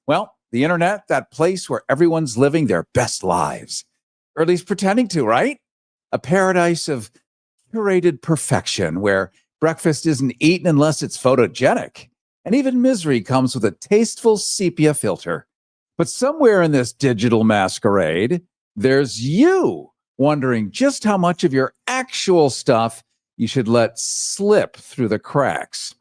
Well, the internet, that place where everyone's living their best lives, or at least pretending to, right? A paradise of curated perfection where breakfast isn't eaten unless it's photogenic. And even misery comes with a tasteful sepia filter. But somewhere in this digital masquerade, there's you wondering just how much of your actual stuff you should let slip through the cracks.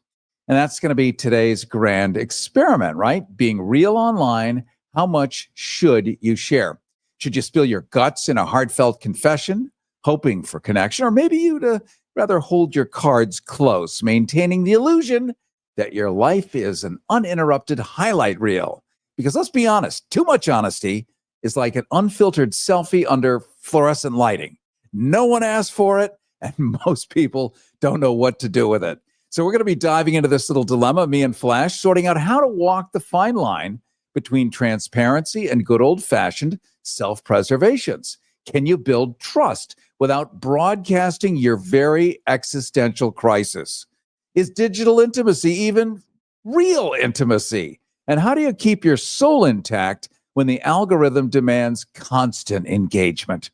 And that's going to be today's grand experiment, right? Being real online, how much should you share? Should you spill your guts in a heartfelt confession, hoping for connection? Or maybe you'd rather hold your cards close, maintaining the illusion that your life is an uninterrupted highlight reel. Because let's be honest, too much honesty is like an unfiltered selfie under fluorescent lighting. No one asked for it, and most people don't know what to do with it. So we're going to be diving into this little dilemma, me and Flash, sorting out how to walk the fine line between transparency and good old-fashioned self-preservations. Can you build trust without broadcasting your very existential crisis? Is digital intimacy even real intimacy? And how do you keep your soul intact when the algorithm demands constant engagement?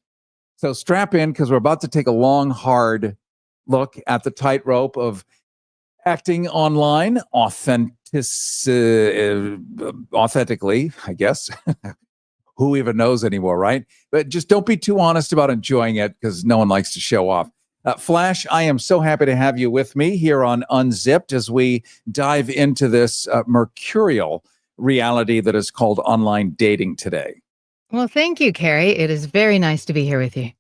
So strap in, because we're about to take a long, hard look at the tightrope of acting online authentically, I guess. Who even knows anymore, right? But just don't be too honest about enjoying it, because no one likes to show off. Flash, I am so happy to have you with me here on Unzipped as we dive into this mercurial reality that is called online dating today. Well, thank you, Cary. It is very nice to be here with you.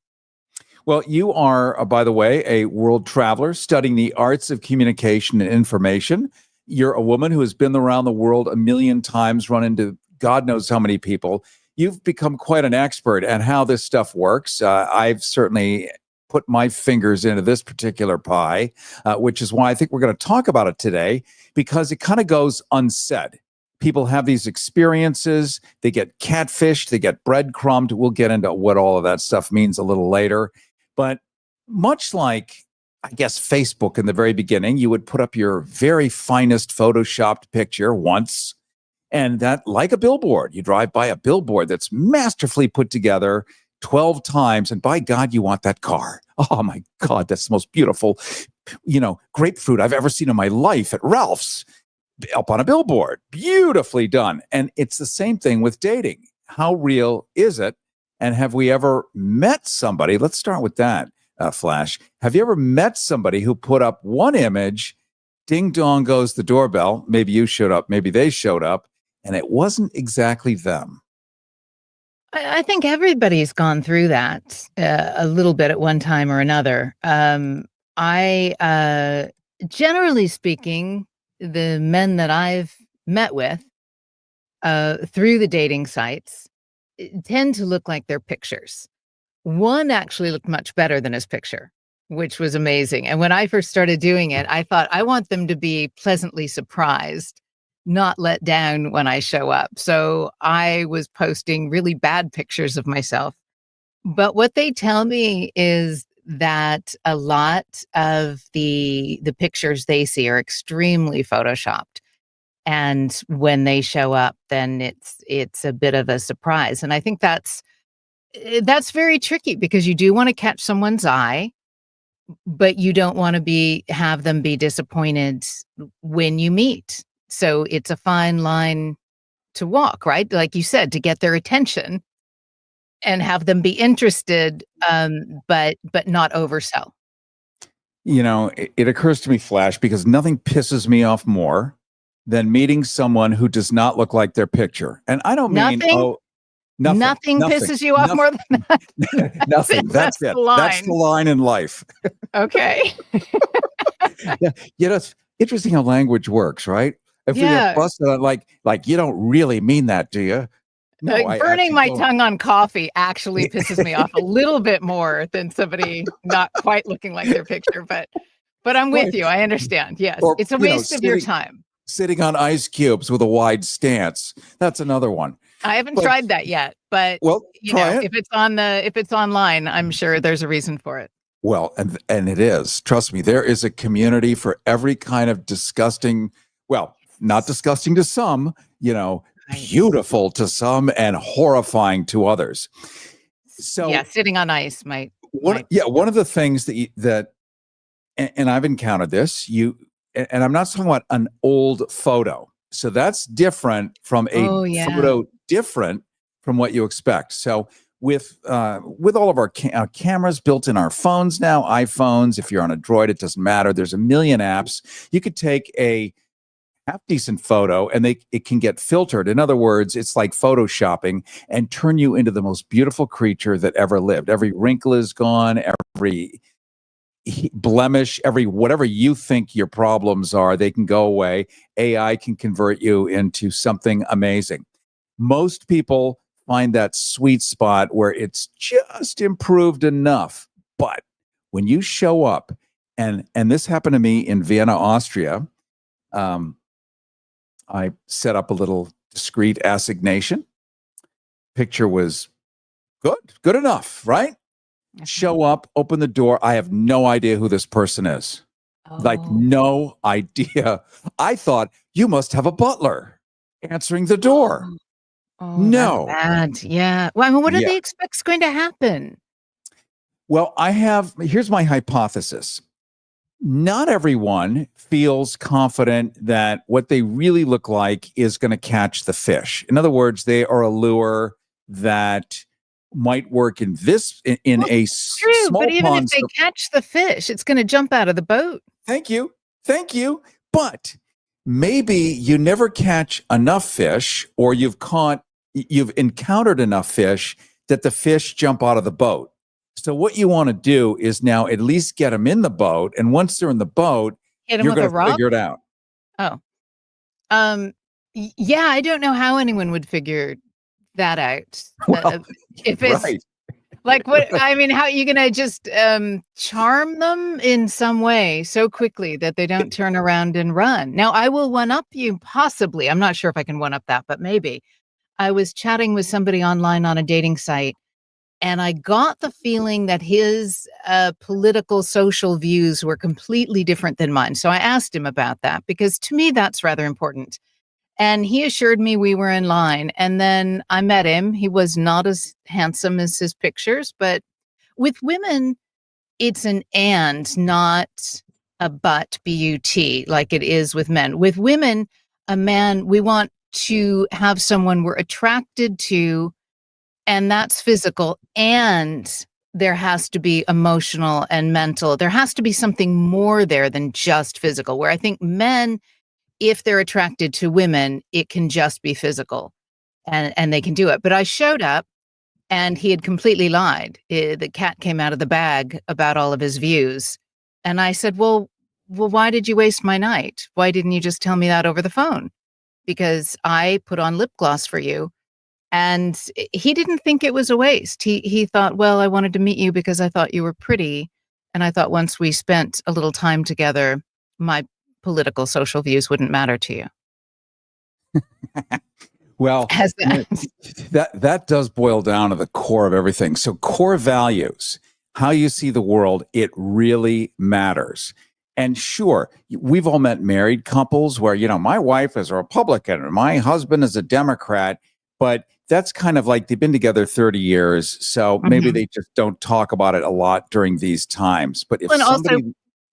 Well, you are, by the way, a world traveler studying the arts of communication and information. You're a woman who has been around the world a million times, run into God knows how many people. You've become quite an expert at how this stuff works. I've certainly put my fingers into this particular pie, which is why I think we're going to talk about it today, because it kind of goes unsaid. People have these experiences, they get catfished, they get breadcrumbed. We'll get into what all of that stuff means a little later. But much like, I guess, Facebook in the very beginning, you would put up your very finest photoshopped picture once, and that, like a billboard, you drive by a billboard that's masterfully put together 12 times, and by God, you want that car. Oh my God, that's the most beautiful, grapefruit I've ever seen in my life at Ralph's, up on a billboard. Beautifully done. And it's the same thing with dating. How real is it? And have we ever met somebody? Let's start with that, Flash. Have you ever met somebody who put up one image, ding dong goes the doorbell, maybe you showed up, maybe they showed up, and it wasn't exactly them? I think everybody's gone through that a little bit at one time or another. Generally speaking, the men that I've met with through the dating sites tend to look like their pictures. One actually looked much better than his picture, which was amazing. And when I first started doing it, I thought, I want them to be pleasantly surprised, not let down when I show up. So I was posting really bad pictures of myself. But what they tell me is that a lot of the pictures they see are extremely photoshopped. And when they show up, then it's a bit of a surprise. And I think that's very tricky, because you do want to catch someone's eye, but you don't want to have them be disappointed when you meet. So it's a fine line to walk, right? Like you said, to get their attention and have them be interested, but not oversell. It occurs to me, Flash, because nothing pisses me off more than meeting someone who does not look like their picture. And I don't mean, nothing pisses you off more than that. Nothing. That's it. That's the line in life. Okay. Yeah. It's interesting how language works, right? If we get busted on, like you don't really mean that, do you? No, burning my tongue on coffee actually pisses me off a little bit more than somebody not quite looking like their picture. But I'm with you. I understand. Yes, it's a waste of your time. Sitting on ice cubes with a wide stance. That's another one. I haven't tried that yet, but if it's online, I'm sure there's a reason for it. Well, and it is. Trust me, there is a community for every kind of disgusting, well, not disgusting to some, Ice. beautiful to some and horrifying to others. Yeah, So sitting on ice might one of the things and I've encountered this, and I'm not talking about an old photo. So that's different from a Oh, yeah. photo, different from what you expect. So with all of our cameras built in our phones now, iPhones, if you're on a Droid, it doesn't matter. There's a million apps. You could take a half decent photo and it can get filtered. In other words, it's like photoshopping and turn you into the most beautiful creature that ever lived. Every wrinkle is gone, every blemish, every whatever you think your problems are, they can go away. AI can convert you into something amazing. Most people find that sweet spot where it's just improved enough. But when you show up, and this happened to me in Vienna, Austria, I set up a little discreet assignation. Picture was good enough, right? Show up, open the door. I have no idea who this person is. Like, Oh. no idea. I thought, you must have a butler answering the door. Oh, No. that's bad. Yeah. Well, I mean, what do Yeah. they expect is going to happen? Well, here's my hypothesis. Not everyone feels confident that what they really look like is going to catch the fish. In other words, they are a lure that might work in Well, a true, small but even if pond. they catch the fish, it's gonna jump out of the boat. Thank you. But maybe you never catch enough fish, or you've encountered enough fish that the fish jump out of the boat. So what you want to do is now at least get them in the boat, and once they're in the boat, Hit 'em you're with a going to rock? figure it out. Oh. Yeah, I don't know how anyone would figure that out. Well, If it's right. like, what I mean, how are you gonna just, charm them in some way so quickly that they don't turn around and run? Now, I will one up you possibly. I'm not sure if I can one up that, but maybe. I was chatting with somebody online on a dating site, and I got the feeling that his, political social views were completely different than mine. So I asked him about that because to me, that's rather important. And he assured me we were in line. And then I met him. He was not as handsome as his pictures, but with women, it's an and, not a but, B-U-T, like it is with men. With women, a man, we want to have someone we're attracted to, and that's physical. And there has to be emotional and mental. There has to be something more there than just physical, where I think men, if they're attracted to women, it can just be physical and they can do it. But I showed up and he had completely lied. The cat came out of the bag about all of his views. And I said, well, why did you waste my night? Why didn't you just tell me that over the phone? Because I put on lip gloss for you. And he didn't think it was a waste. He thought, well, I wanted to meet you because I thought you were pretty. And I thought once we spent a little time together, my political social views wouldn't matter to you. Well, Has that does boil down to the core of everything. So core values, how you see the world, it really matters. And sure, we've all met married couples where, my wife is a Republican and my husband is a Democrat, but that's kind of like they've been together 30 years. So maybe they just don't talk about it a lot during these times. But if also,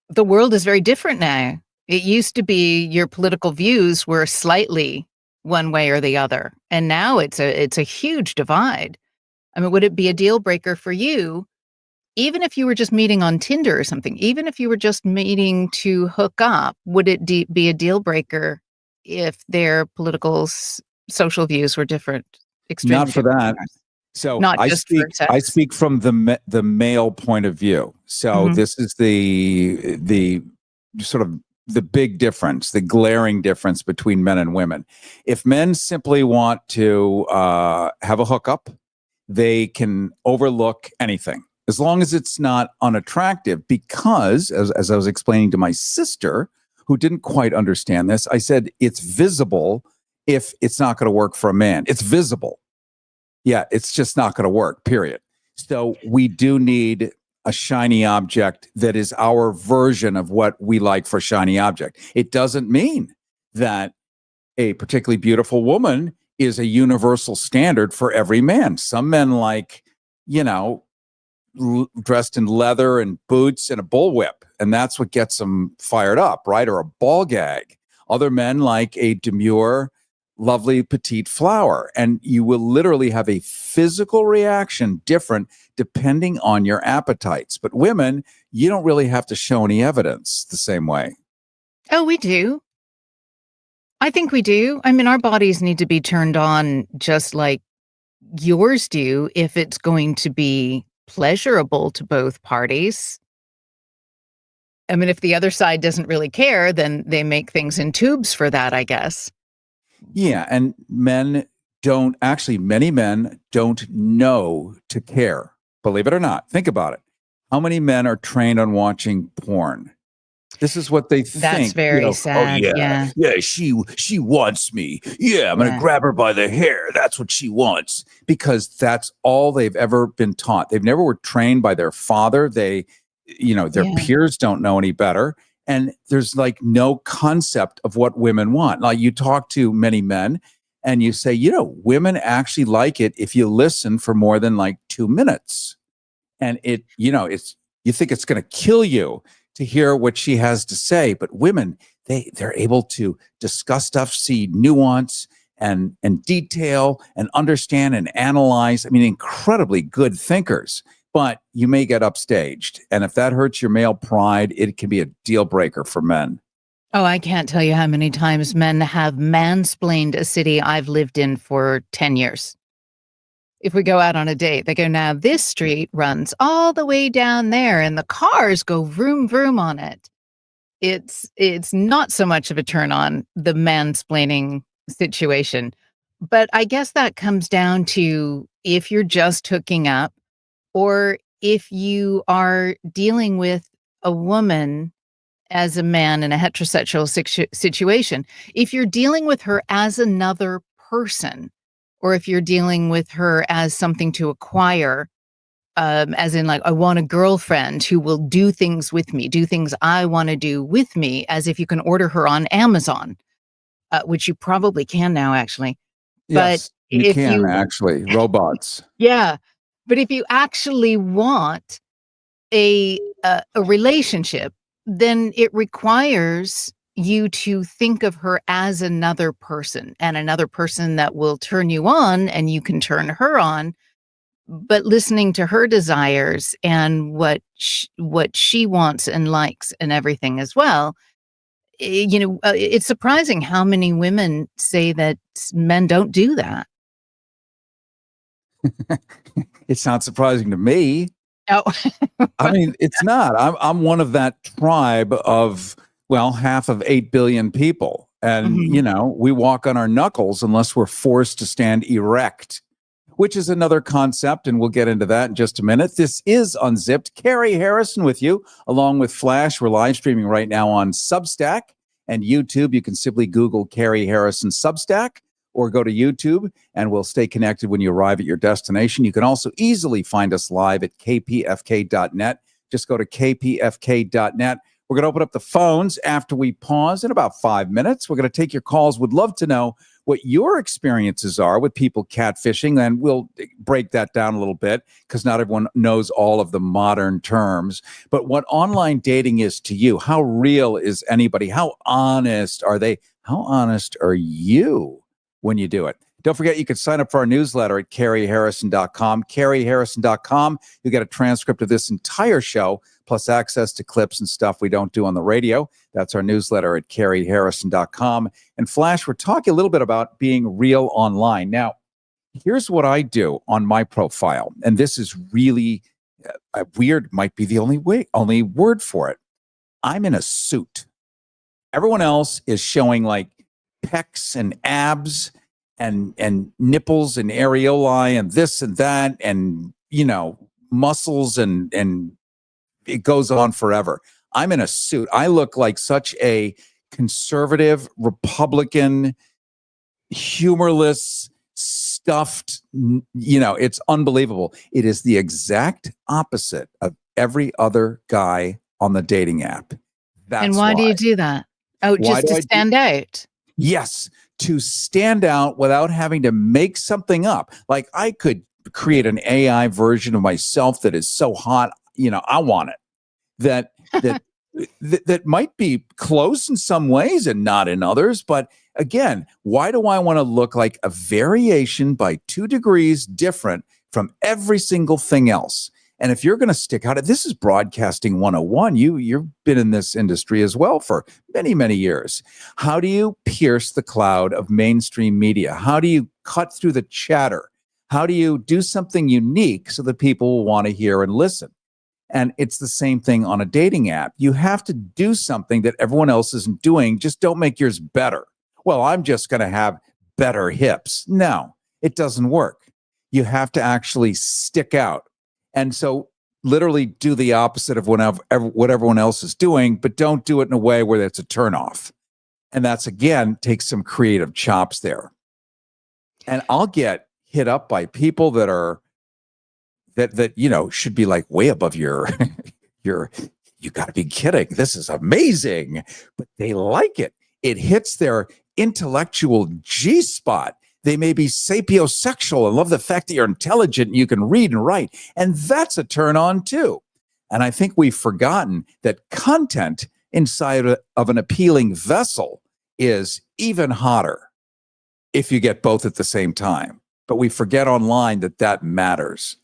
the world is very different now. It used to be your political views were slightly one way or the other. And now it's a huge divide. I mean, would it be a deal breaker for you, even if you were just meeting on Tinder or something, even if you were just meeting to hook up, would it be a deal breaker if their political social views were different? Extremely not for different that. from yours? So Not I just for I sex. speak from the male point of view. So Mhm. this is the sort of the big difference, the glaring difference between men and women. If men simply want to have a hookup, they can overlook anything as long as it's not unattractive. Because as I was explaining to my sister, who didn't quite understand this, I said it's visible if it's not going to work for a man. It's visible. Yeah, it's just not going to work, period. So we do need a shiny object that is our version of what we like for a shiny object. It doesn't mean that a particularly beautiful woman is a universal standard for every man. Some men like, you know, dressed in leather and boots and a bullwhip, and that's what gets them fired up, right? Or a ball gag. Other men like a demure, lovely petite flower, and you will literally have a physical reaction different depending on your appetites. But women, you don't really have to show any evidence the same way. Oh, we do. I think we do. I mean, our bodies need to be turned on just like yours do if it's going to be pleasurable to both parties. I mean, if the other side doesn't really care, then they make things in tubes for that, I guess. Yeah, and many men don't know to care. Believe it or not. Think about it. How many men are trained on watching porn? This is what they That's think, very oh sad. yeah, Yeah. yeah, she wants me. Yeah, I'm gonna Yeah. grab her by the hair. That's what she wants. Because that's all they've ever been taught. They've never were trained by their father. Their Yeah. peers don't know any better. And there's like no concept of what women want. Like you talk to many men and you say, women actually like it if you listen for more than like 2 minutes. And you think it's going to kill you to hear what she has to say. But women, they're able to discuss stuff, see nuance and detail and understand and analyze. I mean, incredibly good thinkers. But you may get upstaged. And if that hurts your male pride, it can be a deal breaker for men. Oh, I can't tell you how many times men have mansplained a city I've lived in for 10 years. If we go out on a date, they go, now this street runs all the way down there and the cars go vroom vroom on it. It's not so much of a turn on, the mansplaining situation. But I guess that comes down to if you're just hooking up or if you are dealing with a woman as a man in a heterosexual situation. If you're dealing with her as another person, or if you're dealing with her as something to acquire, as in like, I want a girlfriend who will do things with me, do things I want to do with me, as if you can order her on Amazon, which you probably can now, actually. But Yes, you if can you, actually. Robots. yeah, but if you actually want a relationship, then it requires you to think of her as another person and another person that will turn you on and you can turn her on, but listening to her desires and what she wants and likes and everything as well. It's surprising how many women say that men don't do that. It's not surprising to me. Oh. I mean, it's not. I'm one of that tribe of, well, half of 8 billion people. And, Mhm. we walk on our knuckles unless we're forced to stand erect, which is another concept. And we'll get into that in just a minute. This is Unzipped. Cary Harrison with you, along with Flash. We're live streaming right now on Substack and YouTube. You can simply Google Cary Harrison Substack or go to YouTube and we'll stay connected when you arrive at your destination. You can also easily find us live at kpfk.net. Just go to kpfk.net. We're going to open up the phones after we pause in about 5 minutes. We're going to take your calls. Would love to know what your experiences are with people catfishing, and we'll break that down a little bit because not everyone knows all of the modern terms. But what online dating is to you, how real is anybody? How honest are they? How honest are you when you do it? Don't forget, you can sign up for our newsletter at caryharrison.com. caryharrison.com. You'll get a transcript of this entire show, plus access to clips and stuff we don't do on the radio. That's our newsletter at caryharrison.com. And Flash, we're talking a little bit about being real online. Now, here's what I do on my profile. And this is really weird, might be the only word for it. I'm in a suit. Everyone else is showing like pecs and abs and nipples and areoli and this and that and muscles and it goes on forever. I'm in a suit. I look like such a conservative Republican, humorless, stuffed, it's unbelievable. It is the exact opposite of every other guy on the dating app. And That's why do why. you do that? Oh, Why just do to I do? stand out. Yes, to stand out without having to make something up. Like I could create an AI version of myself that is so hot, I want it. That that that might be close in some ways and not in others. But again, why do I want to look like a variation by 2 degrees different from every single thing else? And if you're going to stick out, this is broadcasting 101. You've been in this industry as well for many, many years. How do you pierce the cloud of mainstream media? How do you cut through the chatter? How do you do something unique so that people will want to hear and listen? And it's the same thing on a dating app. You have to do something that everyone else isn't doing. Just don't make yours better. Well, I'm just going to have better hips. No, it doesn't work. You have to actually stick out. And so literally do the opposite of what everyone else is doing, but don't do it in a way where it's a turnoff. And that's, again, takes some creative chops there. And I'll get hit up by people that are that should be like way above your you got to be kidding, this is amazing, but they like it. It hits their intellectual G spot. They may be sapiosexual and love the fact that you're intelligent and you can read and write, and that's a turn on too. And I think we've forgotten that content inside of an appealing vessel is even hotter if you get both at the same time. But we forget online that matters.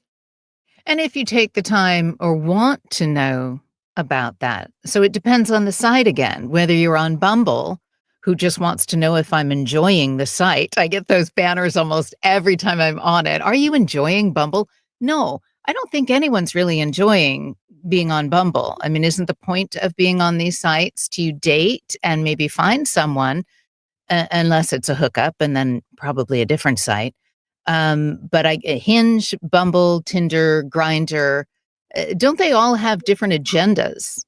And if you take the time or want to know about that. So it depends on the site again, whether you're on Bumble, who just wants to know if I'm enjoying the site. I get those banners almost every time I'm on it. Are you enjoying Bumble? No, I don't think anyone's really enjoying being on Bumble. I mean, isn't the point of being on these sites to date and maybe find someone, unless it's a hookup and then probably a different site? But Hinge, Bumble, Tinder, Grindr, don't they all have different agendas?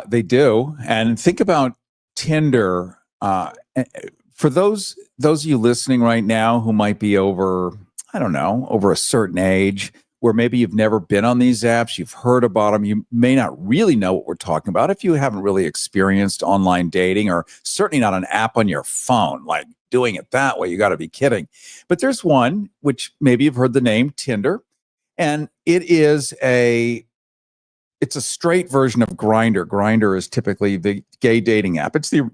They do. And think about Tinder. For those of you listening right now who might be over a certain age, where maybe you've never been on these apps, you've heard about them, you may not really know what we're talking about if you haven't really experienced online dating, or certainly not an app on your phone, like doing it that way. You got to be kidding. But there's one, which maybe you've heard the name, Tinder, and it's a straight version of Grindr. Grindr is typically the gay dating app. It's the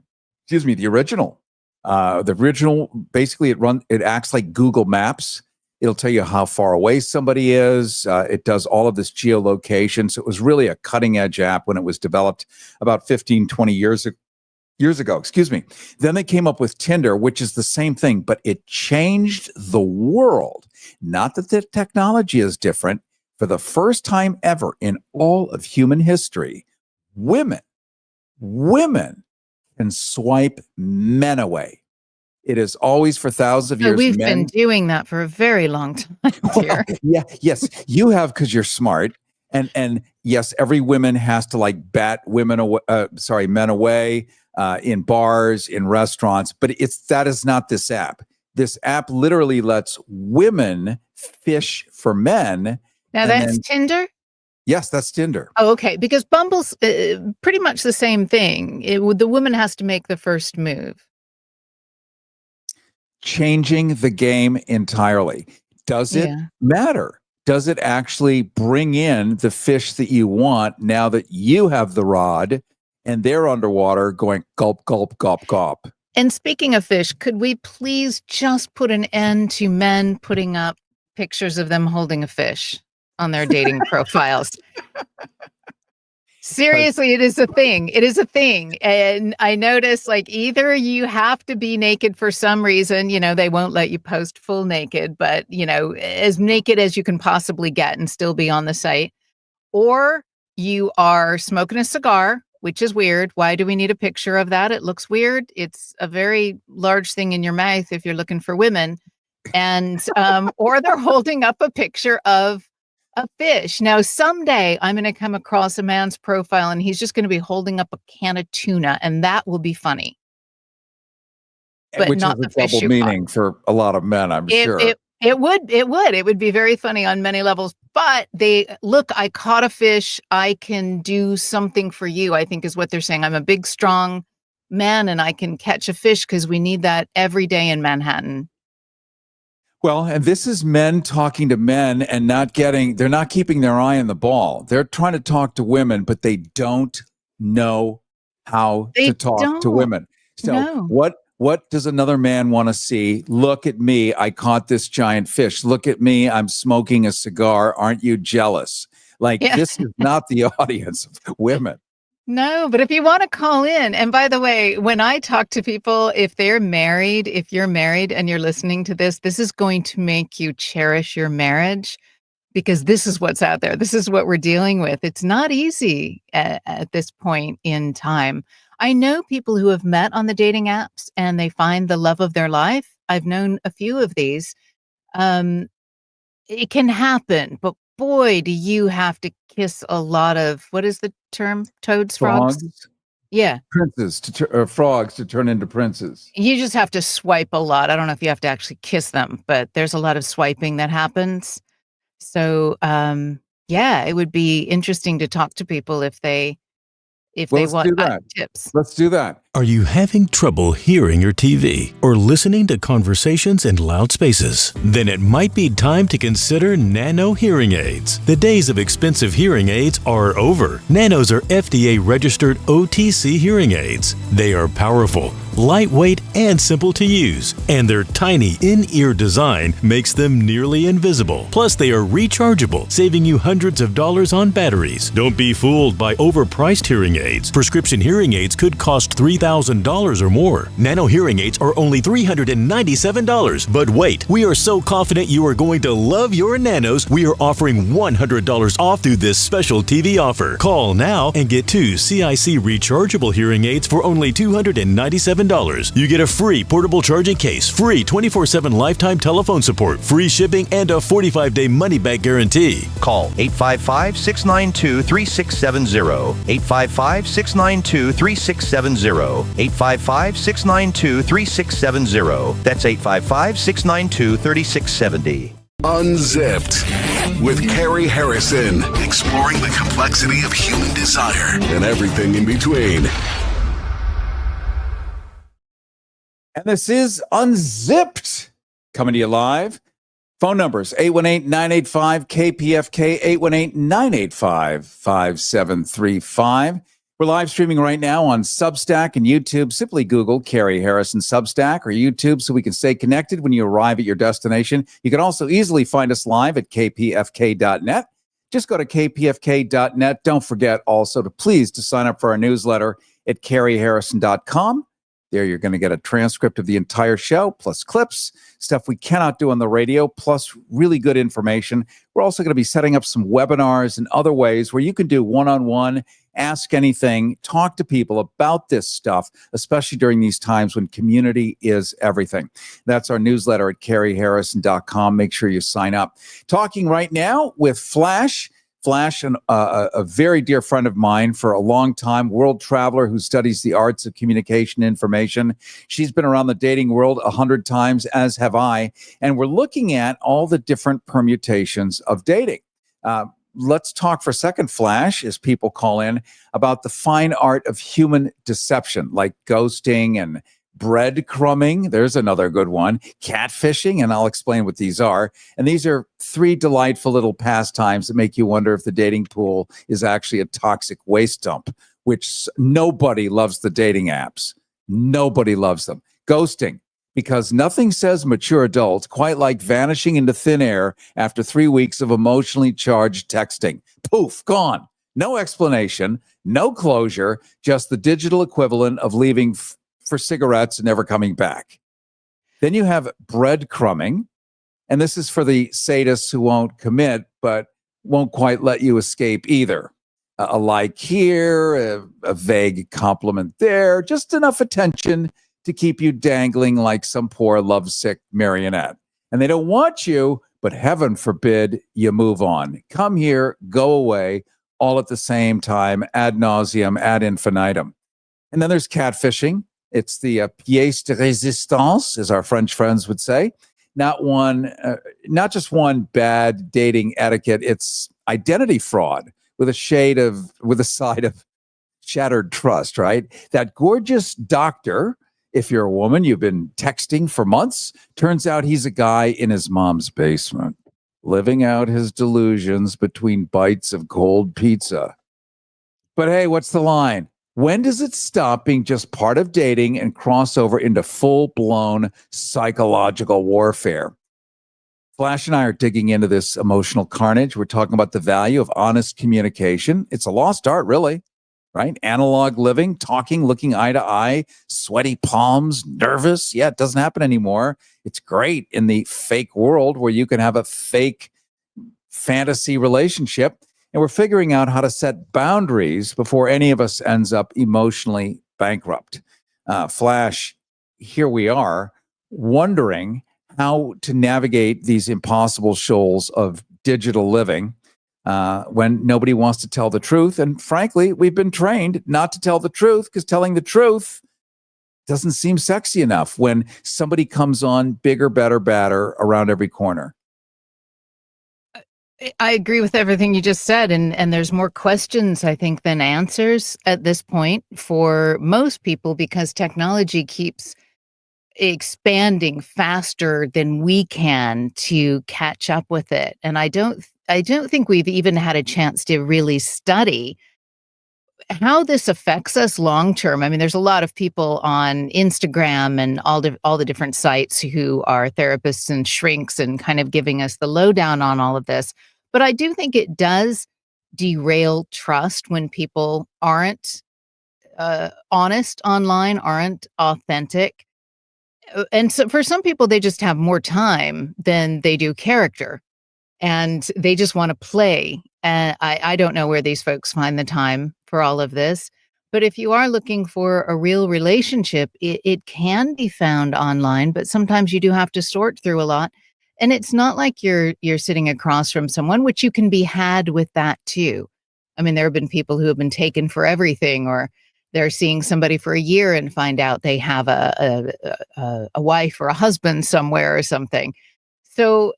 original. The original, basically it acts like Google Maps. It'll tell you how far away somebody is. It does all of this geolocation. So it was really a cutting edge app when it was developed about 15, 20 years ago. Then they came up with Tinder, which is the same thing, but it changed the world. Not that the technology is different. For the first time ever in all of human history, women can swipe men away. It is always for thousands of years. We've been doing that for a very long time, dear. Yes, you have, because you're smart. And yes, every woman has to like bat men away in bars, in restaurants. But that is not this app. This app literally lets women fish for men. Now that's Tinder? Yes, that's Tinder. Oh, okay. Because Bumble's pretty much the same thing. The woman has to make the first move. Changing the game entirely. Does it matter? Does it actually bring in the fish that you want now that you have the rod and they're underwater going gulp, gulp, gulp, gulp? And speaking of fish, could we please just put an end to men putting up pictures of them holding a fish on their dating profiles? Seriously, it is a thing. It is a thing. And I notice, like, either you have to be naked for some reason, they won't let you post full naked, but, as naked as you can possibly get and still be on the site, or you are smoking a cigar, which is weird. Why do we need a picture of that? It looks weird. It's a very large thing in your mouth if you're looking for women. And, or they're holding up a picture of a fish. Now, someday I'm going to come across a man's profile and he's just going to be holding up a can of tuna, and that will be funny. But which not is the a fish double you meaning for a lot of men, I'm sure. It would be very funny on many levels. But I caught a fish. I can do something for you, I think is what they're saying. I'm a big, strong man and I can catch a fish because we need that every day in Manhattan. Well, and this is men talking to men and they're not keeping their eye on the ball. They're trying to talk to women, but they don't know how to They talk to don't. women. So No. what does another man want to see? Look at me. I caught this giant fish. Look at me. I'm smoking a cigar. Aren't you jealous? Like, Yeah. this is not the audience of women. No, but if you want to call in, and by the way, when I talk to people, if you're married and you're listening to this, this is going to make you cherish your marriage because this is what's out there. This is what we're dealing with. It's not easy at this point in time. I know people who have met on the dating apps and they find the love of their life. I've known a few of these. Um, it can happen, but boy, do you have to kiss a lot of, what is the term? Toads, frogs? Frogs, Yeah. frogs to turn into princes. You just have to swipe a lot. I don't know if you have to actually kiss them, but there's a lot of swiping that happens. So, yeah, it would be interesting to talk to people if they Well, let's want do that. tips. Let's do that. Are you having trouble hearing your TV or listening to conversations in loud spaces? Then it might be time to consider Nano hearing aids. The days of expensive hearing aids are over. Nanos are FDA-registered OTC hearing aids. They are powerful, lightweight, and simple to use, and their tiny in-ear design makes them nearly invisible. Plus, they are rechargeable, saving you hundreds of dollars on batteries. Don't be fooled by overpriced hearing aids. Prescription hearing aids could cost $3,000 or more. Nano hearing aids are only $397. But wait, we are so confident you are going to love your Nanos, we are offering $100 off through this special TV offer. Call now and get 2 CIC rechargeable hearing aids for only $297. You get a free portable charging case, free 24/7 lifetime telephone support, free shipping, and a 45-day money-back guarantee. Call 855-692-3670, 855-692-3670, 855-692-3670. That's 855-692-3670. Unzipped with Carrie Harrison, exploring the complexity of human desire and everything in between. And this is Unzipped, coming to you live. Phone numbers, 818-985-KPFK, 818-985-5735. We're live streaming right now on Substack and YouTube. Simply Google Cary Harrison Substack or YouTube so we can stay connected when you arrive at your destination. You can also easily find us live at kpfk.net. Just go to kpfk.net. Don't forget also to sign up for our newsletter at caryharrison.com. There you're going to get a transcript of the entire show, plus clips, stuff we cannot do on the radio, plus really good information. We're also going to be setting up some webinars and other ways where you can do one-on-one, ask anything, talk to people about this stuff, especially during these times when community is everything. That's our newsletter at caryharrison.com. Make sure you sign up. Talking right now with Flash. Flash, a very dear friend of mine for a long time, world traveler who studies the arts of communication information. She's been around the dating world 100 times, as have I. And we're looking at all the different permutations of dating. Let's talk for a second, Flash, as people call in, about the fine art of human deception, like ghosting and breadcrumbing. There's another good one. Catfishing, and I'll explain what these are. And these are 3 delightful little pastimes that make you wonder if the dating pool is actually a toxic waste dump, which nobody loves the dating apps. Nobody loves them. Ghosting, because nothing says mature adult quite like vanishing into thin air after 3 weeks of emotionally charged texting. Poof, gone. No explanation, no closure, just the digital equivalent of leaving for cigarettes and never coming back. Then you have breadcrumbing, and this is for the sadists who won't commit, but won't quite let you escape either. A like here, a vague compliment there, just enough attention to keep you dangling like some poor lovesick marionette. And they don't want you, but heaven forbid you move on. Come here, go away, all at the same time, ad nauseum, ad infinitum. And then there's catfishing. It's the pièce de résistance, as our French friends would say. Not just one bad dating etiquette. It's identity fraud with a side of shattered trust, right? That gorgeous doctor, if you're a woman, you've been texting for months, turns out he's a guy in his mom's basement, living out his delusions between bites of cold pizza. But hey, what's the line? When does it stop being just part of dating and cross over into full-blown psychological warfare? Flash and I are digging into this emotional carnage. We're talking about the value of honest communication. It's a lost art, really, right? Analog living, talking, looking eye to eye, sweaty palms, nervous. Yeah, it doesn't happen anymore. It's great in the fake world where you can have a fake fantasy relationship. And we're figuring out how to set boundaries before any of us ends up emotionally bankrupt. Flash, here we are wondering how to navigate these impossible shoals of digital living when nobody wants to tell the truth. And frankly, we've been trained not to tell the truth because telling the truth doesn't seem sexy enough when somebody comes on bigger, better, badder around every corner. I agree with everything you just said, and there's more questions, I think, than answers at this point for most people because technology keeps expanding faster than we can to catch up with it. And I don't think we've even had a chance to really study how this affects us long term. I mean, there's a lot of people on Instagram and all the different sites who are therapists and shrinks and kind of giving us the lowdown on all of this. But I do think it does derail trust when people aren't honest online, aren't authentic. And so for some people, they just have more time than they do character. And they just want to play. And I don't know where these folks find the time for all of this. But if you are looking for a real relationship, it can be found online, but sometimes you do have to sort through a lot. And it's not like you're sitting across from someone, which you can be had with that too. I mean, there have been people who have been taken for everything, or they're seeing somebody for a year and find out they have a wife or a husband somewhere or something. So,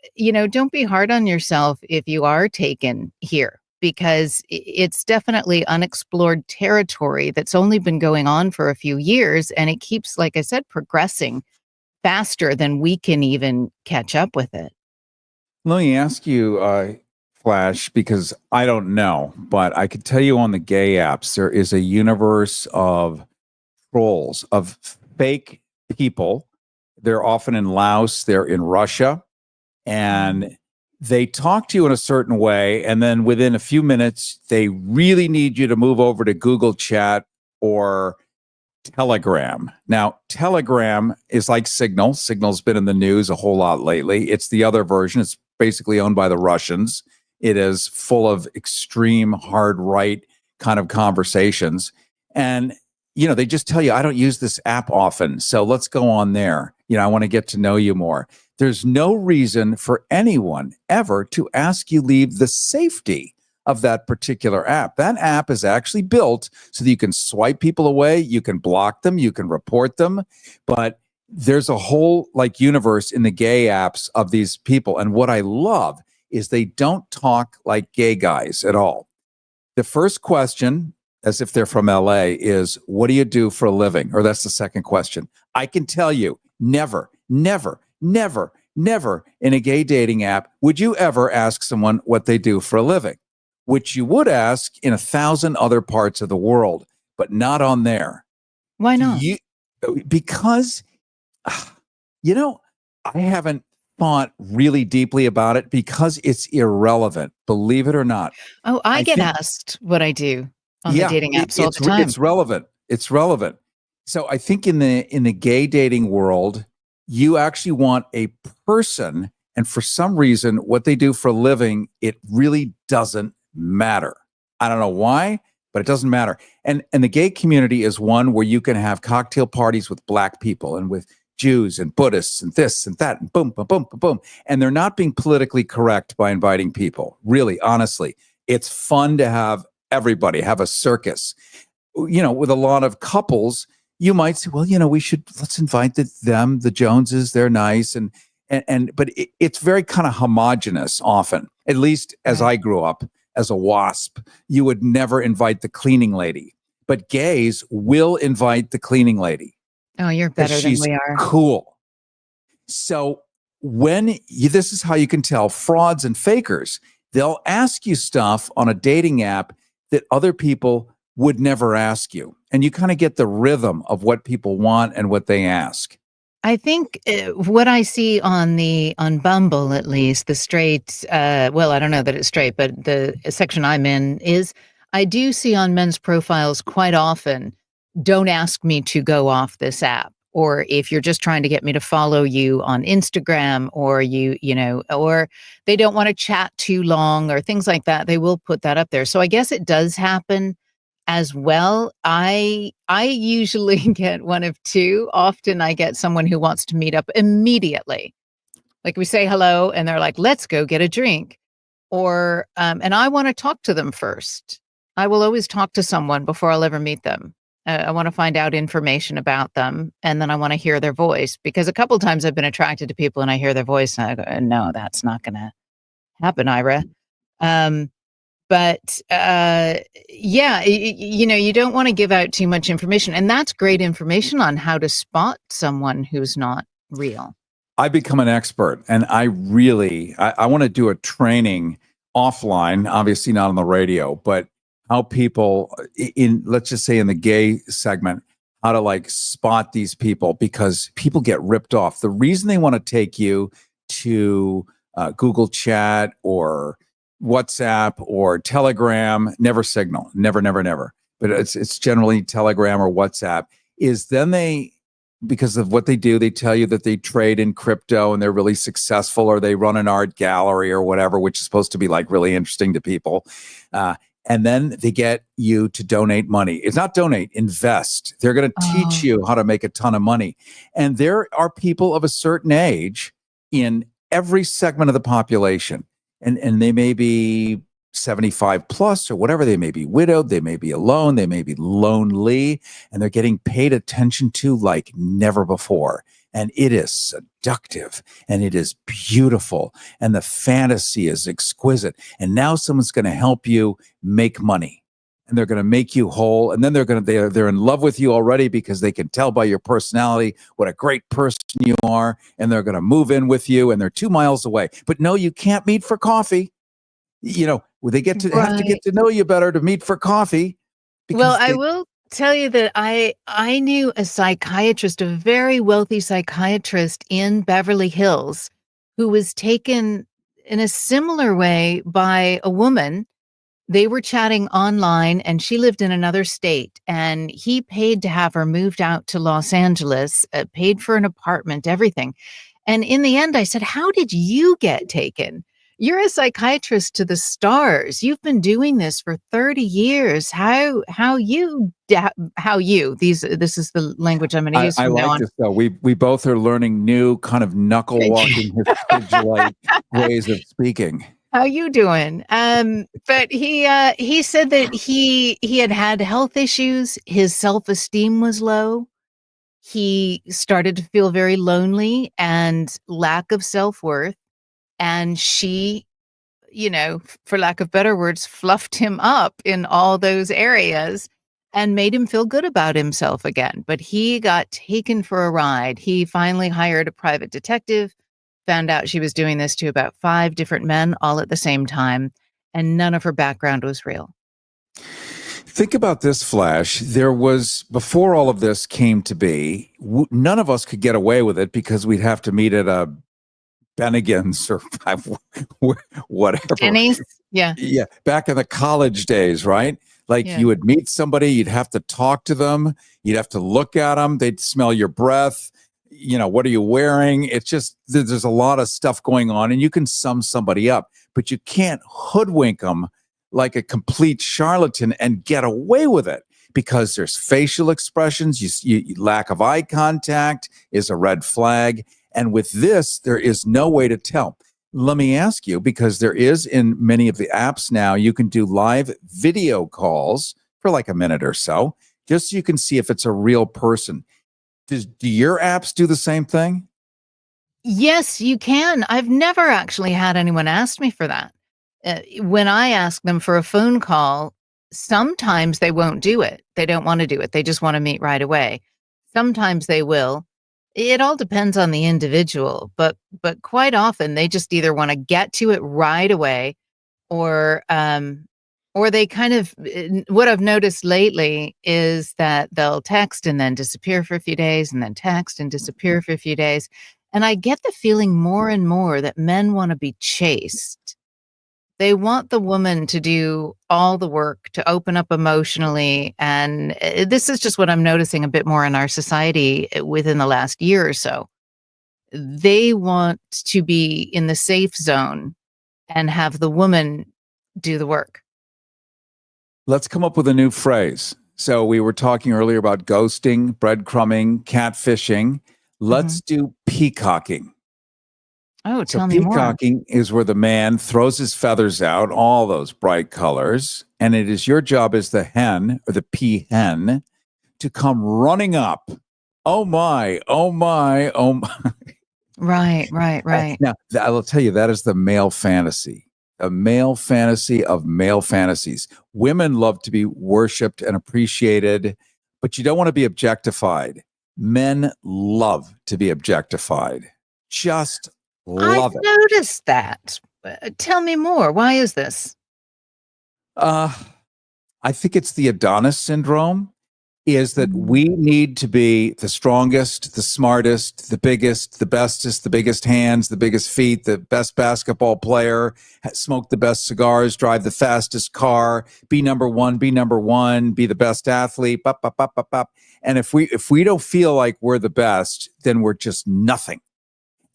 don't be hard on yourself if you are taken here, because it's definitely unexplored territory that's only been going on for a few years. And it keeps, like I said, progressing faster than we can even catch up with it. Let me ask you, Flash, because I don't know, but I could tell you on the gay apps, there is a universe of trolls, of fake people. They're often in Laos, they're in Russia. And they talk to you in a certain way, and then within a few minutes, they really need you to move over to Google Chat or Telegram. Now, Telegram is like Signal. Signal's been in the news a whole lot lately. It's the other version. It's basically owned by the Russians. It is full of extreme hard right kind of conversations. And, they just tell you, I don't use this app often, so let's go on there. I want to get to know you more. There's no reason for anyone ever to ask you leave the safety of that particular app. That app is actually built so that you can swipe people away, you can block them, you can report them, but there's a whole universe in the gay apps of these people. And what I love is they don't talk like gay guys at all. The first question, as if they're from LA, is, what do you do for a living? Or that's the second question. I can tell you, never in a gay dating app would you ever ask someone what they do for a living, which you would ask in 1,000 other parts of the world, but not on there. Why not? Because, I haven't thought really deeply about it because it's irrelevant, believe it or not. Oh, I get asked what I do on the dating apps all the time. It's relevant. It's relevant. So I think in the gay dating world, you actually want a person, and for some reason, what they do for a living, it really doesn't matter. I don't know why, but it doesn't matter. And the gay community is one where you can have cocktail parties with Black people and with Jews and Buddhists and this and that and boom, boom, boom, boom, boom. And they're not being politically correct by inviting people. Really, honestly, it's fun to have everybody have a circus. With a lot of couples, you might say, well, let's invite the Joneses. They're nice. But it's very kind of homogenous often, at least as I grew up as a WASP. You would never invite the cleaning lady but gays will invite the cleaning lady Oh, you're because better than she's we are. cool. So this is how you can tell frauds and fakers. They'll ask you stuff on a dating app that other people would never ask you. And you kind of get the rhythm of what people want and what they ask. I think what I see on Bumble, at least the straight, well, I don't know that it's straight, but the section I'm in is I do see on men's profiles quite often, don't ask me to go off this app. Or if you're just trying to get me to follow you on Instagram, or or they don't want to chat too long or things like that, they will put that up there. So I guess it does happen as well. I usually get one of two. Often I get someone who wants to meet up immediately. Like we say hello and they're like, let's go get a drink. Or and I want to talk to them first. I will always talk to someone before I'll ever meet them. I want to find out information about them, and then I want to hear their voice, because a couple times I've been attracted to people and I hear their voice and I go, no, that's not going to happen, Ira. But yeah, you don't want to give out too much information. And that's great information on how to spot someone who's not real. I've become an expert, and I want to do a training offline, obviously not on the radio, but how people let's just say in the gay segment, how to like spot these people, because people get ripped off. The reason they want to take you to Google Chat or WhatsApp or Telegram, never Signal, never, but it's generally Telegram or WhatsApp, is then because of what they do, they tell you that they trade in crypto and they're really successful, or they run an art gallery or whatever, which is supposed to be like really interesting to people. And then they get you to donate money. It's not donate, invest. They're going to teach you how to make a ton of money. And there are people of a certain age in every segment of the population. And they may be 75 plus or whatever. They may be widowed. They may be alone. They may be lonely. And they're getting paid attention to like never before. And it is seductive and it is beautiful. And the fantasy is exquisite. And now someone's going to help you make money. And they're going to make you whole. And then they're in love with you already, because they can tell by your personality what a great person you are. And they're going to move in with you, and they're 2 miles away. But no, you can't meet for coffee. They have to get to know you better to meet for coffee. Well, I will tell you that I knew a psychiatrist, a very wealthy psychiatrist in Beverly Hills, who was taken in a similar way by a woman. They were chatting online and she lived in another state, and he paid to have her moved out to Los Angeles, paid for an apartment, everything. And in the end, I said, how did you get taken? You're a psychiatrist to the stars. You've been doing this for 30 years. This is the language I'm going to use from now on. This though. We both are learning new kind of knuckle walking like ways of speaking. How you doing? But he said that he had health issues. His self-esteem was low. He started to feel very lonely and lack of self-worth. And she, for lack of better words, fluffed him up in all those areas and made him feel good about himself again. But he got taken for a ride. He finally hired a private detective, found out she was doing this to about 5 different men all at the same time, and none of her background was real. Think about this, Flash. Before all of this came to be, none of us could get away with it because we'd have to meet at a Bennigan's or whatever. Denny's? Yeah. Yeah. Back in the college days, right? Like you would meet somebody, you'd have to talk to them, you'd have to look at them, they'd smell your breath. What are you wearing? It's just, there's a lot of stuff going on, and you can sum somebody up, but you can't hoodwink them like a complete charlatan and get away with it, because there's facial expressions. Lack of eye contact is a red flag. And with this, there is no way to tell. Let me ask you, because there is in many of the apps now, you can do live video calls for like a minute or so, just so you can see if it's a real person. Do your apps do the same thing? Yes, you can. I've never actually had anyone ask me for that. When I ask them for a phone call, Sometimes they won't do it. They don't want to do it. They just want to meet right away. Sometimes they will. It all depends on the individual, but quite often they just either want to get to it right away, or they kind of, what I've noticed lately is that they'll text and then disappear for a few days, and then text and disappear for a few days. And I get the feeling more and more that men want to be chased. They want the woman to do all the work, to open up emotionally. And this is just what I'm noticing a bit more in our society within the last year or so. They want to be in the safe zone and have the woman do the work. Let's come up with a new phrase. So we were talking earlier about ghosting, breadcrumbing, catfishing. Let's do peacocking. Oh, So tell me more. peacocking is where the man throws his feathers out, all those bright colors, and it is your job as the hen or the peahen to come running up. Oh my, oh my, oh my. Right. Now, I will tell you, that is the male fantasy, a male fantasy of male fantasies. Women love to be worshipped and appreciated, but you don't want to be objectified. Men love to be objectified. Just love I've it. noticed that. Tell me more. Why is this? I think it's the Adonis syndrome, is that we need to be the strongest, the smartest, the biggest, the bestest, the biggest hands, the biggest feet, the best basketball player, smoke the best cigars, drive the fastest car, be number one, be the best athlete, bop, bop, bop, bop, bop. And if we don't feel like we're the best, then we're just nothing.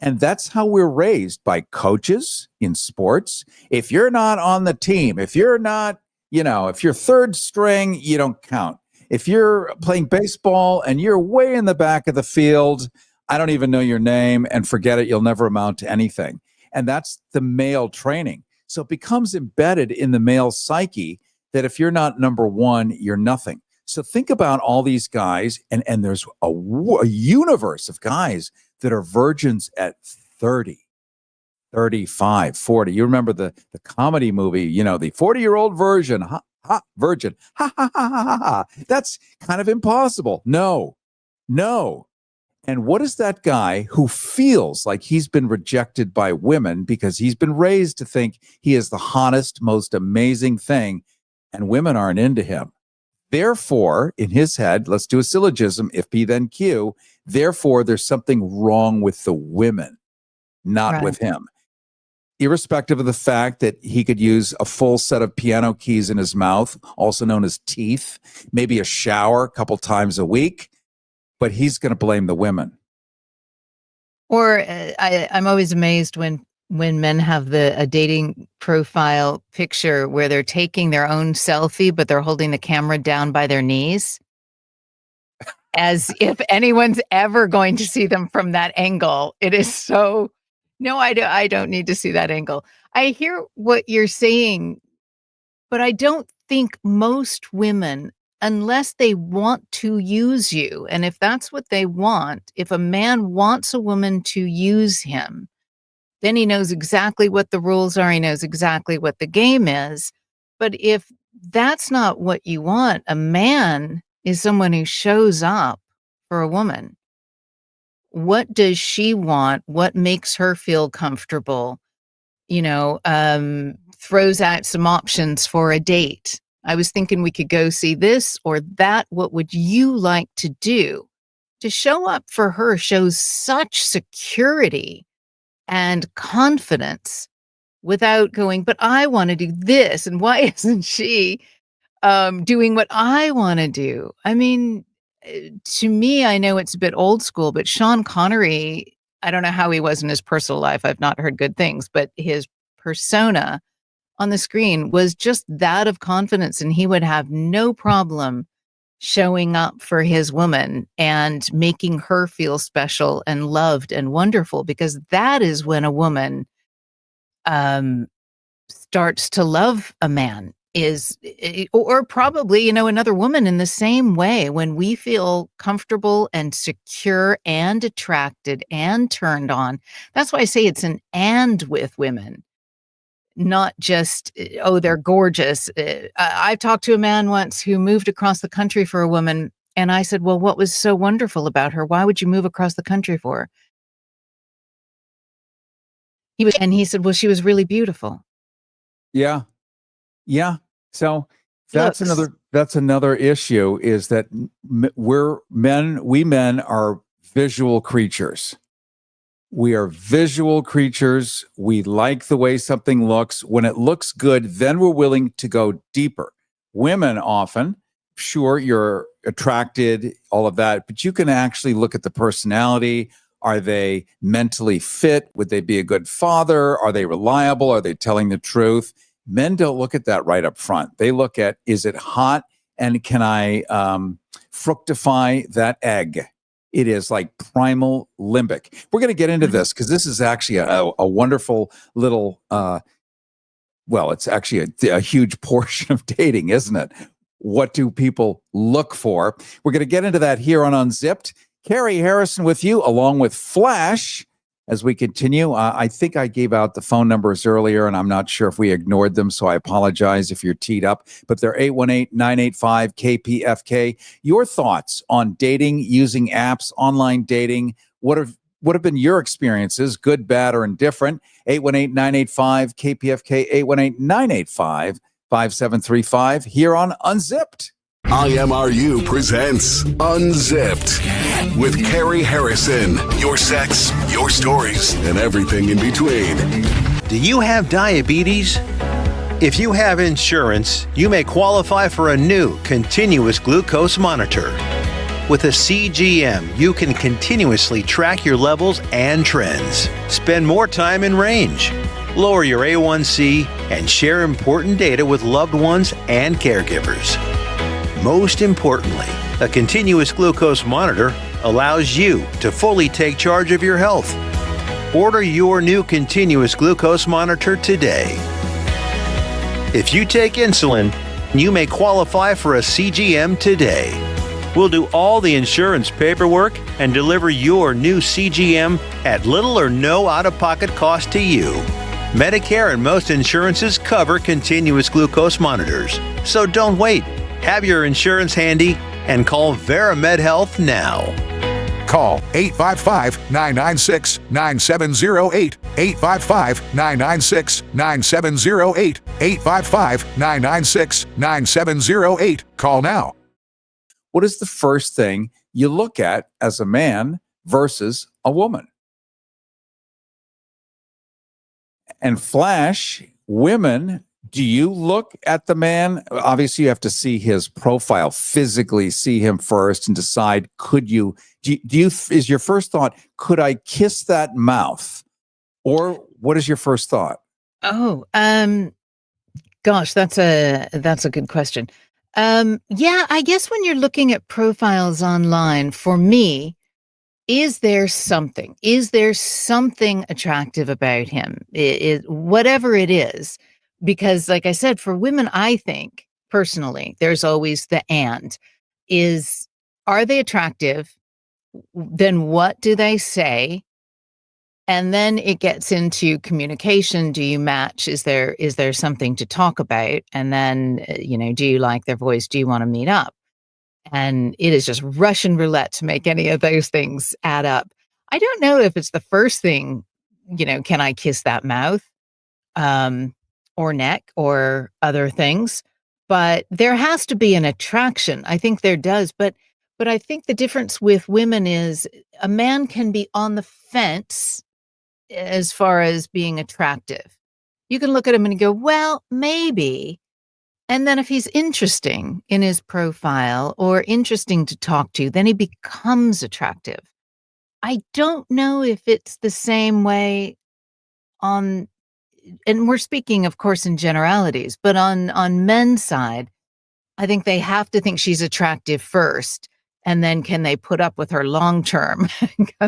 And that's how we're raised by coaches in sports. If you're not on the team, if you're not, if you're third string, you don't count. If you're playing baseball and you're way in the back of the field, I don't even know your name, and forget it, you'll never amount to anything. And that's the male training. So it becomes embedded in the male psyche that if you're not number one, you're nothing. So think about all these guys, and there's a universe of guys that are virgins at 30, 35, 40. You remember the comedy movie, the 40-year-old virgin, virgin. Ha, ha, ha, ha, ha. That's kind of impossible. No. And what is that guy who feels like he's been rejected by women because he's been raised to think he is the hottest, most amazing thing, and women aren't into him? Therefore, in his head, let's do a syllogism, if P then Q, therefore there's something wrong with the women, not with him. Irrespective of the fact that he could use a full set of piano keys in his mouth, also known as teeth, maybe a shower a couple times a week, but he's going to blame the women. Or I'm always amazed when men have a dating profile picture where they're taking their own selfie, but they're holding the camera down by their knees, as if anyone's ever going to see them from that angle. It is so... No, I don't need to see that angle. I hear what you're saying, but I don't think most women, unless they want to use you, and if that's what they want, if a man wants a woman to use him, then he knows exactly what the rules are. He knows exactly what the game is. But if that's not what you want, a man is someone who shows up for a woman. What does she want? What makes her feel comfortable? Throws out some options for a date. I was thinking we could go see this or that. What would you like to do? To show up for her shows such security and confidence without going, but I want to do this. And why isn't she doing what I want to do? I mean, to me, I know it's a bit old school, but Sean Connery, I don't know how he was in his personal life. I've not heard good things, but his persona on the screen was just that of confidence, and he would have no problem showing up for his woman and making her feel special and loved and wonderful, because that is when a woman starts to love a man, or probably, another woman in the same way. When we feel comfortable and secure and attracted and turned on, that's why I say it's an and with women, not just, oh, they're gorgeous. I've talked to a man once who moved across the country for a woman. And I said, well, what was so wonderful about her? Why would you move across the country for her? He said, well, she was really beautiful. Yeah. Yeah. So that's Looks. another issue, is that we men are visual creatures. We are visual creatures. We like the way something looks. When it looks good, then we're willing to go deeper. Women often, sure, you're attracted, all of that, but you can actually look at the personality. Are they mentally fit? Would they be a good father? Are they reliable? Are they telling the truth? Men don't look at that right up front. They look at, is it hot? And can I fructify that egg? It is like primal limbic. We're going to get into this because this is actually a wonderful little, it's actually a huge portion of dating, isn't it? What do people look for? We're going to get into that here on Unzipped. Cary Harrison with you, along with Flash, as we continue. I think I gave out the phone numbers earlier, and I'm not sure if we ignored them, so I apologize if you're teed up. But they're 818-985-KPFK. Your thoughts on dating, using apps, online dating. What have been your experiences, good, bad, or indifferent? 818-985-KPFK, 818-985-5735, here on Unzipped. IMRU presents Unzipped with Cary Harrison. Your sex, your stories, and everything in between. Do you have diabetes? If you have insurance, you may qualify for a new continuous glucose monitor. With a CGM, you can continuously track your levels and trends, spend more time in range, lower your A1C, and share important data with loved ones and caregivers. Most importantly, a continuous glucose monitor allows you to fully take charge of your health. Order your new continuous glucose monitor today. If you take insulin, you may qualify for a CGM today. We'll do all the insurance paperwork and deliver your new CGM at little or no out-of-pocket cost to you. Medicare and most insurances cover continuous glucose monitors, so don't wait. Have your insurance handy and call VeraMed Health now. Call 855-996-9708, 855-996-9708, 855-996-9708. Call now. What is the first thing you look at as a man versus a woman? And Flash, women, do you look at the man? Obviously, you have to see his profile, physically see him first and decide, is your first thought, could I kiss that mouth? Or what is your first thought? Oh, gosh, that's a good question. Yeah, I guess when you're looking at profiles online, for me, is there something attractive about him? Whatever it is. Because like I said, for women, I think personally, there's always the are they attractive? Then what do they say? And then it gets into communication. Do you match? Is there something to talk about? And then, do you like their voice? Do you want to meet up? And it is just Russian roulette to make any of those things add up. I don't know if it's the first thing, can I kiss that mouth? Or neck or other things, but there has to be an attraction. I think there does, but I think the difference with women is a man can be on the fence as far as being attractive. You can look at him and go, well, maybe. And then if he's interesting in his profile or interesting to talk to, then he becomes attractive. I don't know if it's the same way and we're speaking, of course, in generalities, but on men's side, I think they have to think she's attractive first, and then can they put up with her long term?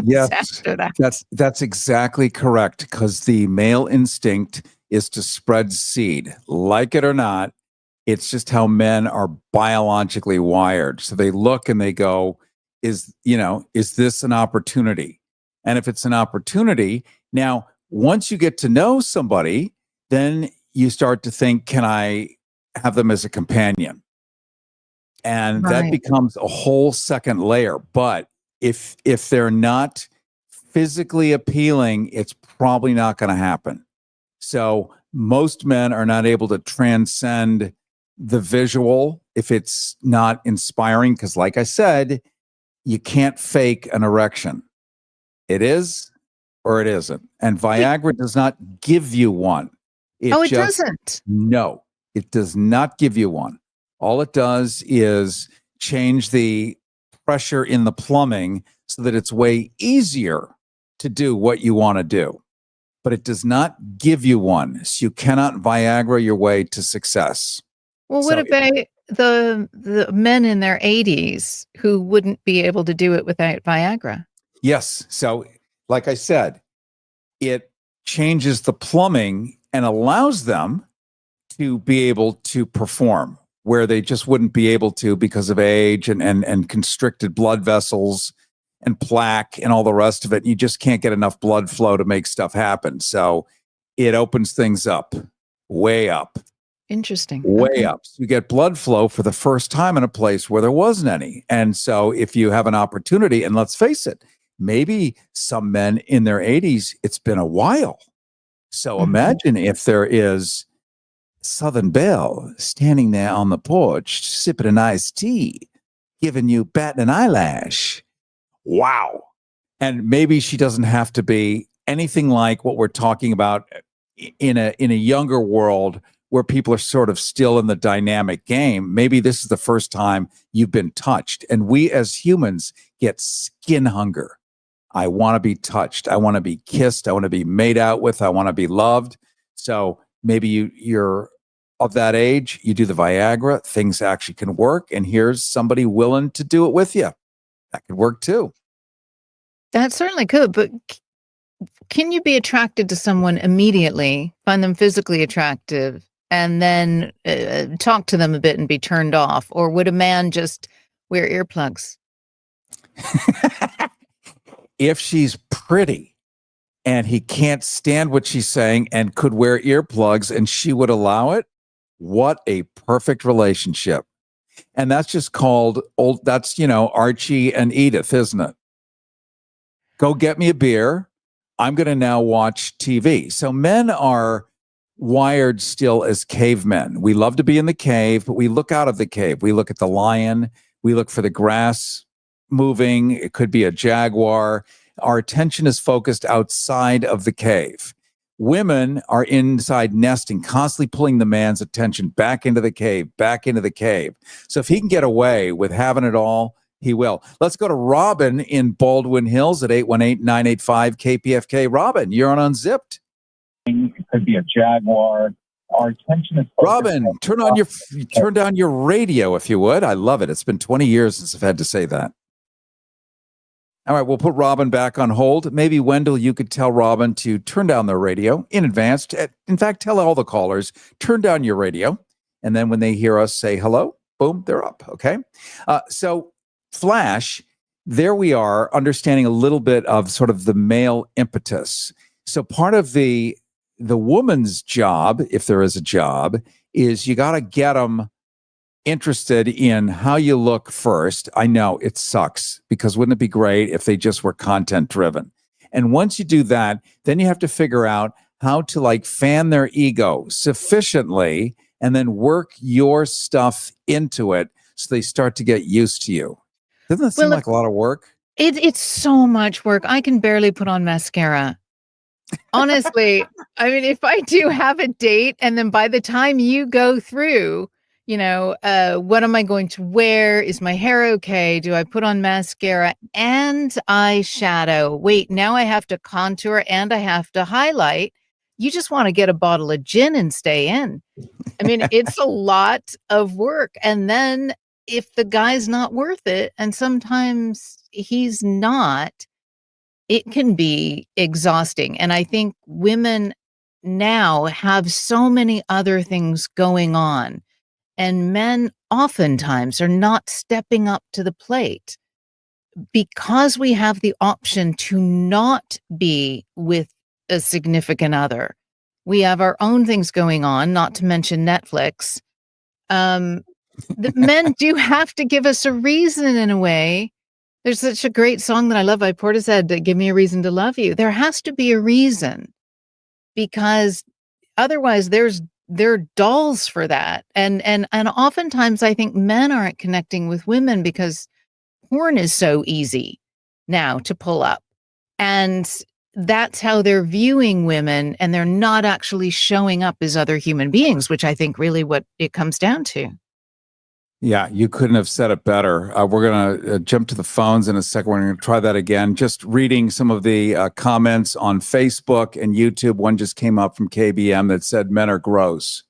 Yes, after that. That's exactly correct, because the male instinct is to spread seed, like it or not. It's just how men are biologically wired. So they look and they go, is this an opportunity? And if it's an opportunity, now, once you get to know somebody, then you start to think, can I have them as a companion? And that Right. becomes a whole second layer. But if they're not physically appealing, it's probably not going to happen. So most men are not able to transcend the visual if it's not inspiring, because like I said, you can't fake an erection. It is or it isn't. And Viagra does not give you one. Oh, it doesn't. No, it does not give you one. All it does is change the pressure in the plumbing so that it's way easier to do what you want to do. But it does not give you one. So you cannot Viagra your way to success. Well, what So about the men in their 80s who wouldn't be able to do it without Viagra? yes. So like I said, it changes the plumbing and allows them to be able to perform where they just wouldn't be able to because of age and constricted blood vessels and plaque and all the rest of it. You just can't get enough blood flow to make stuff happen. So it opens things up, way up, Interesting. way Okay. up. So you get blood flow for the first time in a place where there wasn't any. And so if you have an opportunity, and let's face it, maybe some men in their 80s, it's been a while. So Mhm. imagine if there is Southern Belle standing there on the porch, sipping an iced tea, giving you bat an eyelash. Wow. And maybe she doesn't have to be anything like what we're talking about in a younger world where people are sort of still in the dynamic game. Maybe this is the first time you've been touched. And we as humans get skin hunger. I want to be touched. I want to be kissed. I want to be made out with. I want to be loved. So maybe you're of that age, you do the Viagra, things actually can work. And here's somebody willing to do it with you. That could work too. That certainly could, but can you be attracted to someone immediately, find them physically attractive, and then talk to them a bit and be turned off? Or would a man just wear earplugs? If she's pretty and he can't stand what she's saying and could wear earplugs and she would allow it, what a perfect relationship. And that's just called that's, Archie and Edith, isn't it? Go get me a beer. I'm going to now watch TV. So men are wired still as cavemen. We love to be in the cave, but we look out of the cave. We look at the lion. We look for the grass moving. It could be a jaguar. Our attention is focused outside of the cave. Women are inside nesting, constantly pulling the man's attention back into the cave, back into the cave. So if he can get away with having it all, he will. Let's go to Robin in Baldwin Hills at 818-985-KPFK. Robin, you're on Unzipped. It could be a jaguar. Our attention is focused. Robin, turn down your radio if you would. I love it. It's been 20 years since I've had to say that. All right, we'll put Robin back on hold. Maybe, Wendell, you could tell Robin to turn down their radio in advance. In fact, tell all the callers, turn down your radio. And then when they hear us say hello, boom, they're up, okay? So Flash, there we are, understanding a little bit of sort of the male impetus. So part of the woman's job, if there is a job, is you got to get them interested in how you look first. I know it sucks because wouldn't it be great if they just were content driven? And once you do that, then you have to figure out how to fan their ego sufficiently and then work your stuff into it so they start to get used to you. Doesn't that seem like a lot of work? It's so much work. I can barely put on mascara. Honestly, I mean, if I do have a date and then by the time you go through, what am I going to wear? Is my hair okay? Do I put on mascara and eyeshadow? Wait, now I have to contour and I have to highlight. You just want to get a bottle of gin and stay in. I mean, it's a lot of work. And then if the guy's not worth it, and sometimes he's not, it can be exhausting. And I think women now have so many other things going on. And men oftentimes are not stepping up to the plate because we have the option to not be with a significant other. We have our own things going on, not to mention Netflix. The men do have to give us a reason in a way. There's such a great song that I love by Portishead, Give Me a Reason to Love You. There has to be a reason, because otherwise there are dolls for that. And oftentimes I think men aren't connecting with women because porn is so easy now to pull up. And that's how they're viewing women, and they're not actually showing up as other human beings, which I think really what it comes down to. Yeah, you couldn't have said it better. We're going to jump to the phones in a second. We're going to try that again. Just reading some of the comments on Facebook and YouTube. One just came up from KBM that said men are gross.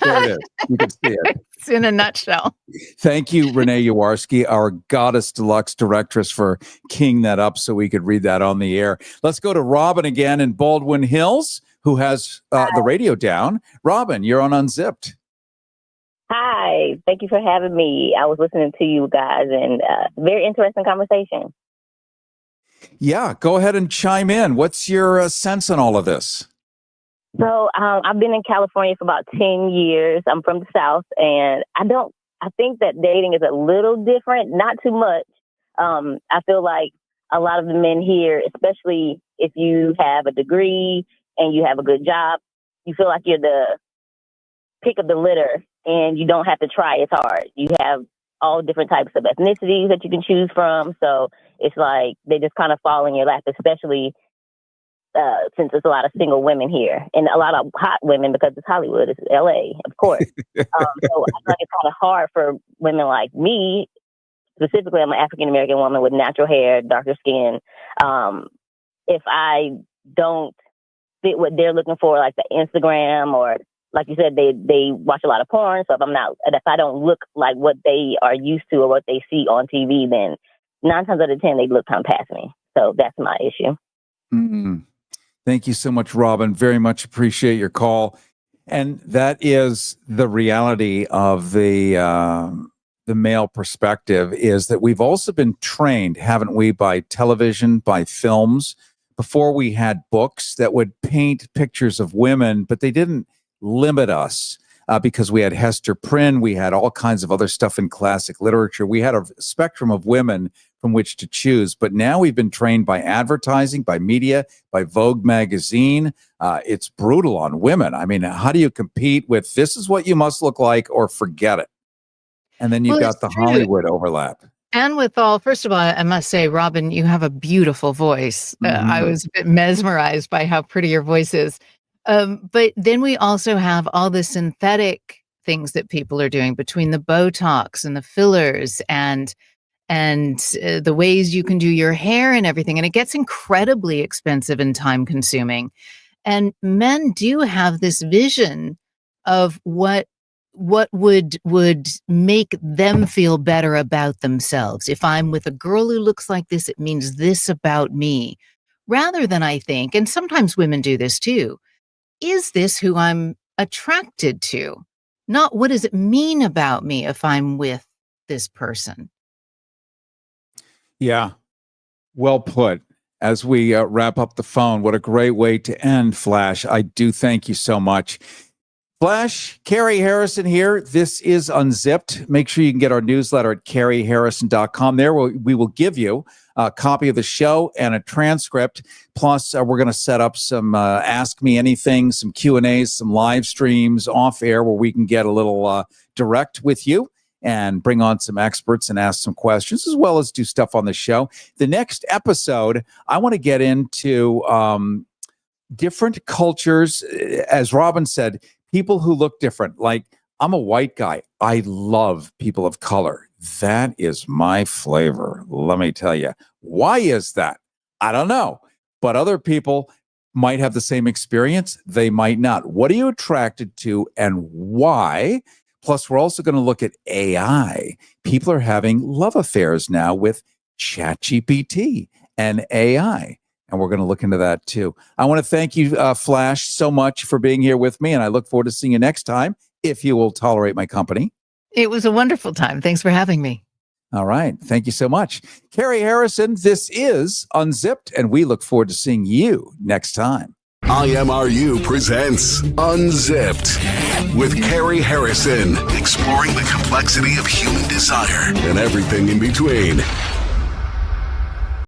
There it is. You can see it. It's in a nutshell. Thank you, Renee Yawarski, our Goddess Deluxe directress, for keying that up so we could read that on the air. Let's go to Robin again in Baldwin Hills, who has the radio down. Robin, you're on Unzipped. Hi, thank you for having me. I was listening to you guys, and very interesting conversation. Yeah, go ahead and chime in. What's your sense on all of this? So I've been in California for about 10 years. I'm from the South, and I think that dating is a little different, not too much. I feel like a lot of the men here, especially if you have a degree and you have a good job, you feel like you're the pick of the litter, and you don't have to try as hard. You have all different types of ethnicities that you can choose from. So it's like they just kind of fall in your lap, especially since there's a lot of single women here and a lot of hot women, because it's Hollywood, it's LA, of course. So I feel like it's kind of hard for women like me. Specifically, I'm an African-American woman with natural hair, darker skin. If I don't fit what they're looking for, like the Instagram, or like you said, they watch a lot of porn. So if I don't look like what they are used to or what they see on TV, then 9 times out of 10, they look come past me. So that's my issue. Mm-hmm. Thank you so much, Robin. Very much appreciate your call. And that is the reality of the male perspective, is that we've also been trained, haven't we, by television, by films. Before, we had books that would paint pictures of women, but they didn't limit us because we had Hester Prynne, we had all kinds of other stuff in classic literature. We had a spectrum of women from which to choose. But now we've been trained by advertising, by media, by Vogue magazine. It's brutal on women. I mean, how do you compete with this is what you must look like or forget it? And then you've got the Hollywood overlap. And with all, first of all, I must say, Robin, you have a beautiful voice. I was a bit mesmerized by how pretty your voice is. But then we also have all the synthetic things that people are doing, between the Botox and the fillers and the ways you can do your hair and everything. And it gets incredibly expensive and time consuming. And men do have this vision of what would make them feel better about themselves. If I'm with a girl who looks like this, it means this about me. Rather than, I think, and sometimes women do this too, is this who I'm attracted to? Not what does it mean about me if I'm with this person? Yeah, well put. As we wrap up the phone, what a great way to end, Flash. I do thank you so much. Flash, Cary Harrison here. This is Unzipped. Make sure you can get our newsletter at caryharrison.com. There we will give you a copy of the show and a transcript. Plus, we're going to set up some Ask Me Anything, some Q&As, some live streams off air where we can get a little direct with you and bring on some experts and ask some questions, as well as do stuff on the show. The next episode, I want to get into different cultures. As Robin said, people who look different. Like, I'm a white guy. I love people of color. That is my flavor. Let me tell you. Why is that? I don't know. But other people might have the same experience. They might not. What are you attracted to and why? Plus, we're also going to look at AI. People are having love affairs now with ChatGPT and AI. And we're going to look into that too. I want to thank you, Flash, so much for being here with me. And I look forward to seeing you next time, if you will tolerate my company. It was a wonderful time. Thanks for having me. All right. Thank you so much. Cary Harrison, this is Unzipped, and we look forward to seeing you next time. IMRU presents Unzipped with Cary Harrison, exploring the complexity of human desire and everything in between.